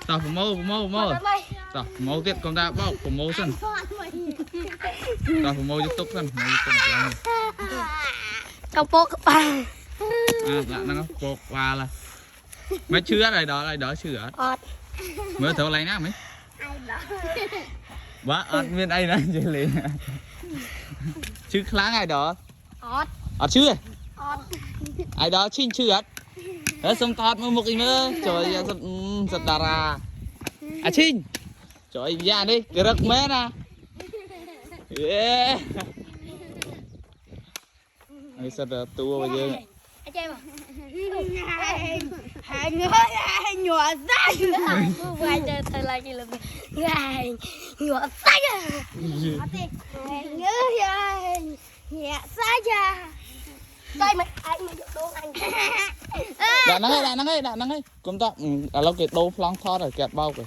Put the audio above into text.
tao tao mô tiếp con ta bao của mô sân tao của mô youtube sân tao bốc ba là nó bột và là mấy chưa đây đó chưa mới thở lấy nè mấy bác ăn bên đây nè chơi liền chứ kháng ai đó chưa ai đó xin chưa đó xong tọt một cái nữa trời giật đà ra xin trời ra đi cái rực mé nè ai sao tua bây giờ hai người nhỏ xanh quay cho thầy lại cái lần này nhỏ xanh nhỏ xanh đây mày anh mày được đố anh đã nắng ấy công tác lâu cái đô phong thọ rồi kẹt bao rồi